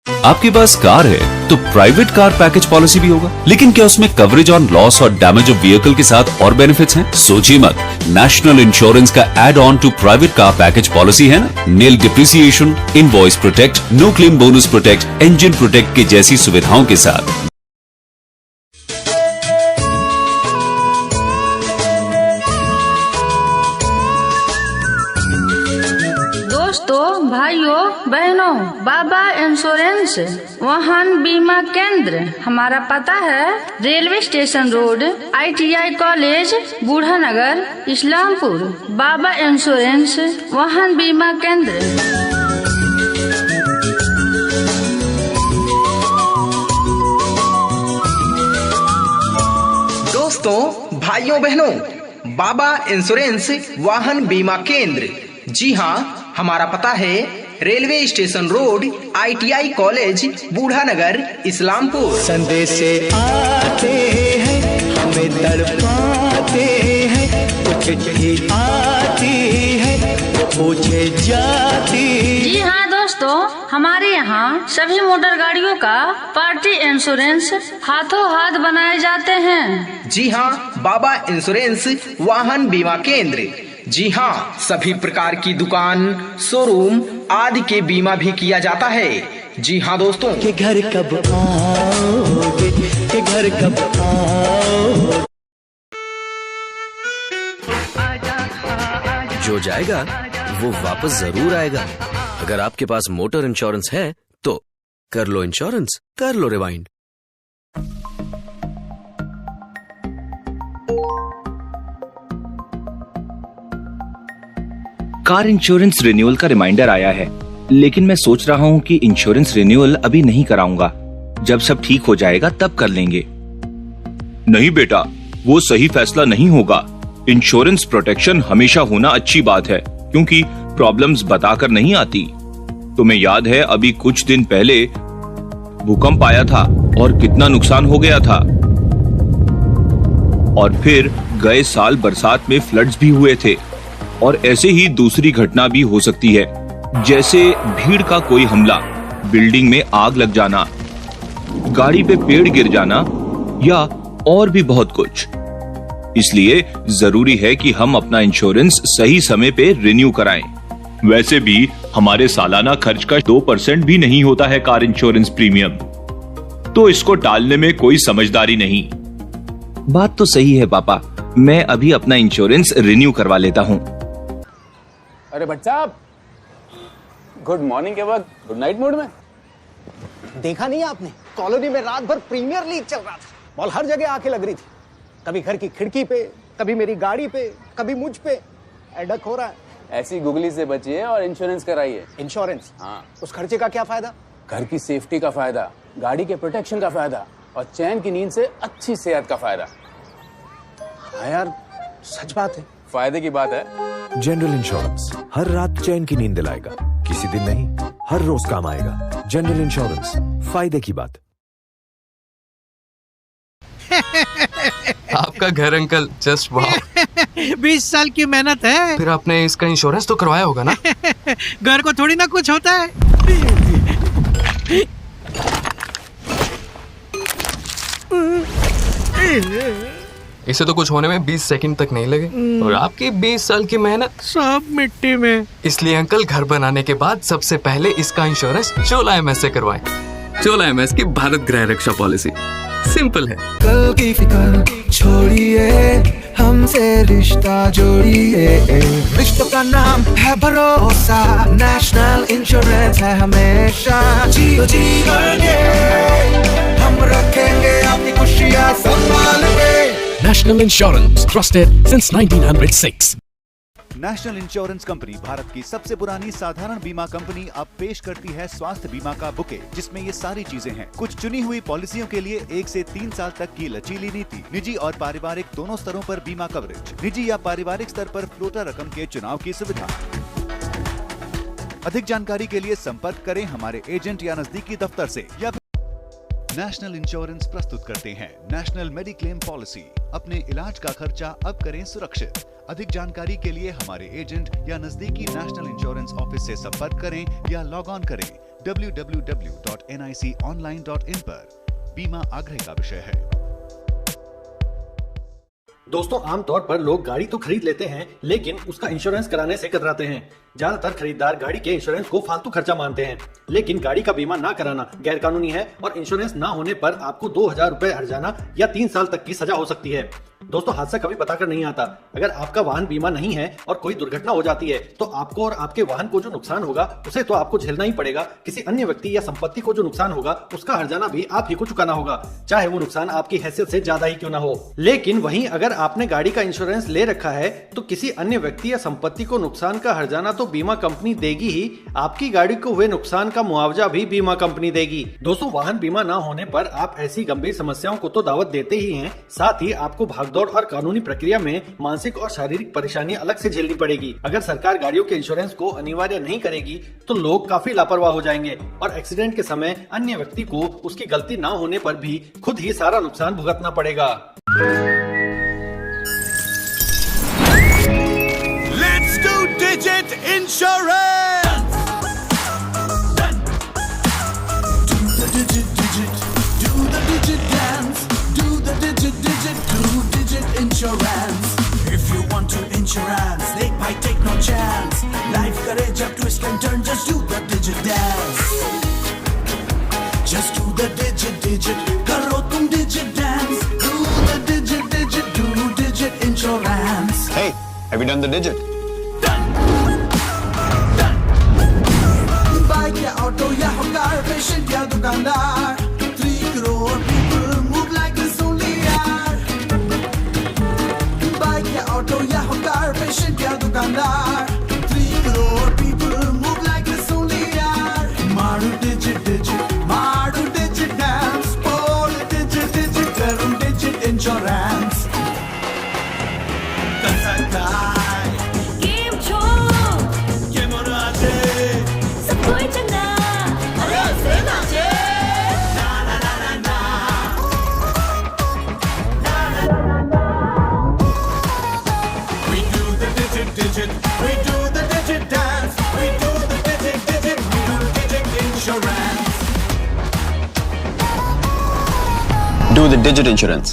आपके पास कार है तो प्राइवेट कार पैकेज पॉलिसी भी होगा, लेकिन क्या उसमें कवरेज ऑन लॉस और डैमेज ऑफ व्हीकल के साथ और बेनिफिट्स हैं? सोचिए मत, नेशनल इंश्योरेंस का add on to private car package policy है ना। Nil depreciation, invoice protect, no claim bonus protect, engine protect के जैसी सुविधाओं के साथ। दोस्तों, भाइयों बहनों, बाबा इंश्योरेंस वाहन बीमा केंद्र। हमारा पता है railway station road, ITI college, बूढ़ा नगर, इस्लामपुर। बाबा इंश्योरेंस वाहन बीमा केंद्र। दोस्तों, भाइयों बहनों, बाबा इंश्योरेंस वाहन बीमा केंद्र। जी हाँ, हमारा पता है railway station road, ITI college, बूढ़ा नगर, इस्लामपुर। संदेश आते हैं, हमें तड़पाते हैं, कुछ चिट्ठी आती है, पूछे जाती। जी हाँ दोस्तों, हमारे यहाँ सभी मोटर गाड़ियों का पार्टी इंश्योरेंस हाथों हाथ बनाए जाते हैं। जी हाँ, बाबा इंश्योरेंस वाहन बीमा केंद्र। जी हाँ, सभी प्रकार की दुकान, शोरूम आदि के बीमा भी किया जाता है। जी हाँ दोस्तों, के घर कब आओगे, के घर कब आओगे। जो जाएगा वो वापस जरूर आएगा। अगर आपके पास मोटर इंश्योरेंस है तो कर लो इंश्योरेंस, कर लो रिवाइंड। कार इंश्योरेंस रिन्यूअल का रिमाइंडर आया है, लेकिन मैं सोच रहा हूँ कि इंश्योरेंस रिन्यूअल अभी नहीं कराऊंगा। जब सब ठीक हो जाएगा तब कर लेंगे। नहीं बेटा, वो सही फैसला नहीं होगा। इंश्योरेंस प्रोटेक्शन हमेशा होना अच्छी बात है, क्योंकि प्रॉब्लम्स बताकर नहीं आती। तुम्हें याद है अभी कुछ दिन पहले भूकंप आया था और कितना नुकसान हो गया था। और फिर गए साल बरसात में फ्लड्स भी हुए थे। और ऐसे ही दूसरी घटना भी हो सकती है, जैसे भीड़ का कोई हमला, बिल्डिंग में आग लग जाना, गाड़ी पे पेड़ गिर जाना या और भी बहुत कुछ। इसलिए जरूरी है कि हम अपना इंश्योरेंस सही समय पे रिन्यू कराएं। वैसे भी हमारे सालाना खर्च का 2% भी नहीं होता है कार इंश्योरेंस प्रीमियम, तो इसको टालने में कोई समझदारी नहीं। बात तो सही है पापा, मैं अभी अपना इंश्योरेंस रिन्यू करवा लेता हूँ। अरे भट्ट साहब, गुड मॉर्निंग के वक्त गुड नाइट मूड में। देखा नहीं आपने, कॉलोनी में रात भर प्रीमियर लीग चल रहा था। बॉल हर जगह आके लग रही थी, कभी घर की खिड़की पे, कभी मेरी गाड़ी पे, कभी मुझ पे। एडक हो रहा है। ऐसी गुगली से बचिए और इंश्योरेंस कराइए। इंश्योरेंस? हाँ। उस खर्चे का क्या फायदा? घर की सेफ्टी का फायदा, गाड़ी के प्रोटेक्शन का फायदा और चैन की नींद से अच्छी सेहत का फायदा। हाँ यार, सच बात है। फायदे की बात है। जनरल इंश्योरेंस हर रात चैन की नींद दिलाएगा, किसी दिन नहीं, हर रोज काम आएगा। जनरल इंश्योरेंस, फायदे की बात। आपका घर अंकल, जस्ट वाओ। 20 साल की मेहनत है। फिर आपने इसका इंश्योरेंस तो करवाया होगा ना? घर को थोड़ी ना कुछ होता है। इसे तो कुछ होने में 20 सेकंड तक नहीं लगे, और आपकी 20 साल की मेहनत सब मिट्टी में। इसलिए अंकल, घर बनाने के बाद सबसे पहले इसका इंश्योरेंस चोला MS से करवाएं। चोला MS की भारत गृह रक्षा पॉलिसी सिंपल है। कल की फिक्र छोड़िए, हमसे रिश्ता जोड़िए। रिश्तों का नाम है भरोसा, नेशनल इंश्योरेंस है हमेशा। जियो जीवन ये, हम रखेंगे आपकी खुशियाँ संभाल के। National insurance, trusted since 1906। National insurance company Bharat की सबसे पुरानी साधारण बीमा कंपनी अब पेश करती है स्वास्थ्य बीमा का बुके, जिसमें ये सारी चीजें हैं। कुछ चुनी हुई पॉलिसियों के लिए 1 से 3 साल तक की लचीली नीति, निजी और पारिवारिक दोनों स्तरों पर बीमा कवरेज, निजी या पारिवारिक स्तर पर फ्लोटर रकम के चुनाव की सुविधा। अधिक जानकारी के लिए संपर्क करें हमारे एजेंट या नजदीकी दफ्तर से, या नेशनल इंश्योरेंस प्रस्तुत करते हैं नेशनल मेडिक्लेम पॉलिसी। अपने इलाज का खर्चा अब करें सुरक्षित। अधिक जानकारी के लिए हमारे एजेंट या नजदीकी नेशनल इंश्योरेंस ऑफिस से संपर्क करें या लॉग ऑन करें www.niconline.in पर। बीमा आग्रह का विषय है। दोस्तों, आमतौर पर लोग गाड़ी तो खरीद लेते हैं, लेकिन उसका इंश्योरेंस कराने से कतराते हैं। ज्यादातर खरीदार गाड़ी के इंश्योरेंस को फालतू खर्चा मानते हैं, लेकिन गाड़ी का बीमा ना कराना गैरकानूनी है और इंश्योरेंस ना होने पर आपको 2000 रुपए हर्जाना या 3 साल तक की सजा हो सकती है। दोस्तों, हादसा कभी बताकर नहीं आता। अगर आपका वाहन बीमा नहीं है और कोई दुर्घटना हो जाती है तो आपको और आपके वाहन को जो नुकसान होगा उसे तो आपको झेलना ही पड़ेगा। किसी अन्य व्यक्ति या संपत्ति को जो नुकसान होगा उसका हर्जाना भी आप ही को चुकाना होगा, चाहे वो नुकसान आपकी हैसियत से ज्यादा ही क्यों ना हो। लेकिन वहीं अगर आपने गाड़ी का इंश्योरेंस ले रखा है तो किसी अन्य व्यक्ति या संपत्ति को नुकसान का हर्जाना तो बीमा कंपनी देगी ही, आपकी गाड़ी को हुए नुकसान का मुआवजा भी बीमा कंपनी देगी। दोस्तों, वाहन बीमा ना होने पर आप ऐसी गंभीर समस्याओं को तो दावत देते ही हैं, साथ ही आपको भागदौड़ और कानूनी प्रक्रिया में मानसिक और शारीरिक परेशानी अलग से झेलनी पड़ेगी। अगर सरकार गाड़ियों के इंश्योरेंस को अनिवार्य नहीं करेगी तो लोग काफी लापरवाह हो जाएंगे और एक्सीडेंट के समय अन्य व्यक्ति को उसकी गलती ना होने पर भी खुद ही सारा नुकसान भुगतना पड़ेगा। Let's do Digit Insurance. Do the digit, do the digit dance. Do the digit, do Digit Insurance. If you want to insurance, they might take no chance. Life courage up twist and turn, just do the digit dance. Just do the digit, karo tum digit dance. Do the digit, do Digit Insurance. Hey, have you done the digit? Bike ya auto ya car, patient ya dukandar, 3 crore people move like this only yaar. Bike ya auto ya car, patient ya dukandar, 3 crore people move like this only yaar. Maru digit dance, bol digit karu Digit Insurance. Kasakai કેમ છો? કેમ રાજે सब कोई चंगा? અરે સેના છે ના ના ના ના ના na na na na. We do the digit, we do the digit dance, we do the digit, we do Digit Insurance. Do the Digit Insurance.